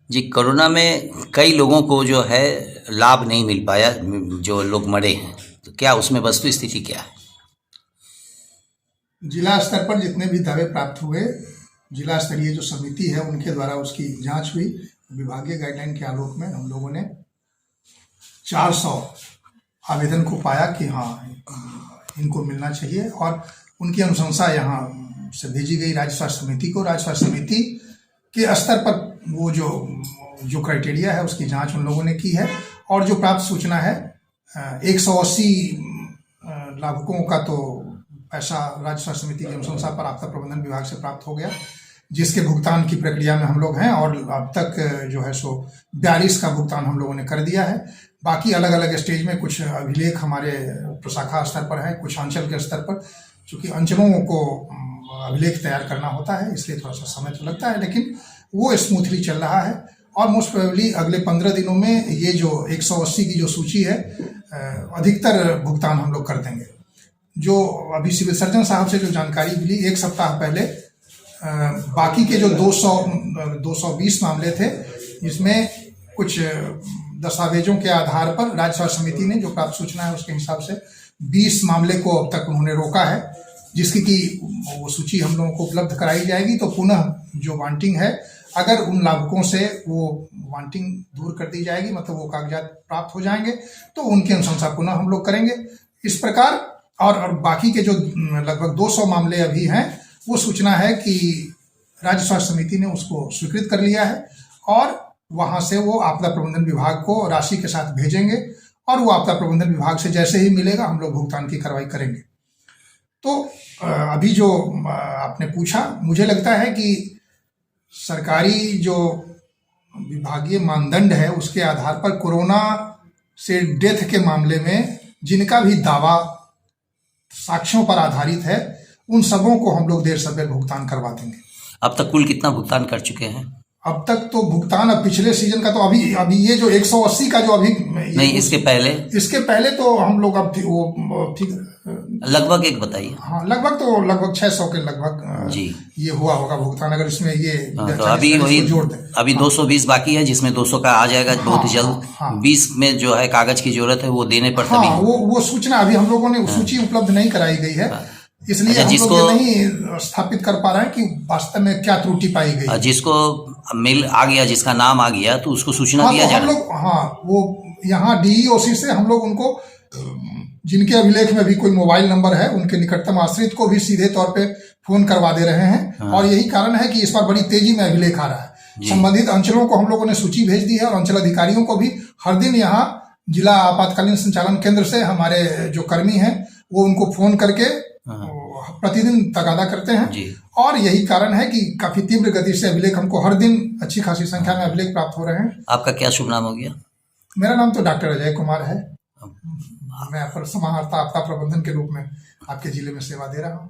जी, corona में कई लोगों को जो है लाभ नहीं मिल पाया, जो लोग मरे हैं, तो क्या उसमें वस्तु स्थिति क्या है? जिला स्तर पर जितने भी दावे प्राप्त हुए, जिला स्तरीय जो समिति है उनके द्वारा उसकी जांच हुई। विभागीय गाइडलाइन के आलोक में हम लोगों ने 400 आवेदन को पाया कि हाँ इनको मिलना चाहिए और उनकी अनुशंसा यहाँ से भेजी गई राज्य स्वास्थ्य समिति को। राज्य स्वास्थ्य समिति के स्तर पर वो जो क्राइटेरिया है उसकी जांच उन लोगों ने की है और जो प्राप्त सूचना है 180 लाभुकों का तो पैसा राज्य स्वास्थ्य समिति की अनुशंसा पर आपदा प्रबंधन विभाग से प्राप्त हो गया, जिसके भुगतान की प्रक्रिया में हम लोग हैं और अब तक जो है सो 42 का भुगतान हम लोगों ने कर दिया है। बाकी अलग अलग स्टेज में कुछ अभिलेख हमारे प्रशाखा स्तर पर है, कुछ अंचल के स्तर पर, चूँकि अंचलों को अभिलेख तैयार करना होता है इसलिए थोड़ा सा समय तो लगता है, लेकिन वो स्मूथली चल रहा है और मोस्ट प्रोबेबली अगले 15 दिनों में ये जो 180 की जो सूची है अधिकतर भुगतान हम लोग कर देंगे। जो अभी सिविल सर्जन साहब से जो जानकारी मिली, एक सप्ताह पहले बाकी के जो 220 मामले थे, इसमें कुछ दस्तावेजों के आधार पर राज्य स्वास्थ्य समिति ने जो प्राप्त सूचना है उसके हिसाब से 20 मामले को अब तक उन्होंने रोका है, जिसकी कि वो सूची हम लोगों को उपलब्ध कराई जाएगी। तो पुनः जो वांटिंग है, अगर उन लाभुकों से वो वांटिंग दूर कर दी जाएगी, मतलब वो कागजात प्राप्त हो जाएंगे, तो उनकी अनुशंसा पुनः हम लोग करेंगे। इस प्रकार और बाकी के जो लगभग 200 मामले अभी हैं, वो सूचना है कि राज्य स्वास्थ्य समिति ने उसको स्वीकृत कर लिया है और वहाँ से वो आपदा प्रबंधन विभाग को राशि के साथ भेजेंगे और वो आपदा प्रबंधन विभाग से जैसे ही मिलेगा हम लोग भुगतान की कार्रवाई करेंगे। तो अभी जो आपने पूछा, मुझे लगता है कि सरकारी जो विभागीय मानदंड है उसके आधार पर कोरोना से डेथ के मामले में जिनका भी दावा साक्ष्यों पर आधारित है, उन सबों को हम लोग देर सवेर भुगतान करवा देंगे। अब तक कुल कितना भुगतान कर चुके हैं? अब तक तो भुगतान अब पिछले सीजन का तो अभी ये जो 180 का जो अभी नहीं, इसके पहले तो हम लोग अब ठीक लगभग एक बताइए। हाँ, लगभग 600 के लगभग जी ये हुआ होगा भुगतान, अगर इसमें ये तो अभी वही जोड़ दें। अभी 220 बाकी है, जिसमें 200 का आ जाएगा बहुत जल्द। 20 में जो है कागज की जरूरत है वो देने पर तभी। वो सूचना अभी हम लोगों ने सूची उपलब्ध नहीं कराई गई है, इसलिए हम लोग नहीं स्थापित कर पा रहे हैं कि वास्तव में क्या त्रुटि पाई गई। जिसको मिल आ गया, जिसका नाम आ गया, तो उसको सूचना दिया जाए। हम लोग वो यहाँ डीईओसी से हम लोग उनको, जिनके अभिलेख में भी कोई मोबाइल नंबर है, उनके निकटतम आश्रित को भी सीधे तौर पे फोन करवा दे रहे हैं और यही कारण है कि इस बार बड़ी तेजी में अभिलेख आ रहा है। संबंधित अंचलों को हम लोगों ने सूची भेज दी है और अंचल अधिकारियों को भी हर दिन यहाँ जिला आपातकालीन संचालन केंद्र से हमारे जो कर्मी हैं वो उनको फोन करके प्रतिदिन तगादा करते हैं और यही कारण है कि काफी तीव्र गति से अभिलेख हमको हर दिन अच्छी खासी संख्या में अभिलेख प्राप्त हो रहे हैं। आपका क्या शुभ नाम हो गया? मेरा नाम तो डॉक्टर अजय कुमार है। मैं अपर समाहर्ता आपदा प्रबंधन के रूप में आपके जिले में सेवा दे रहा हूँ।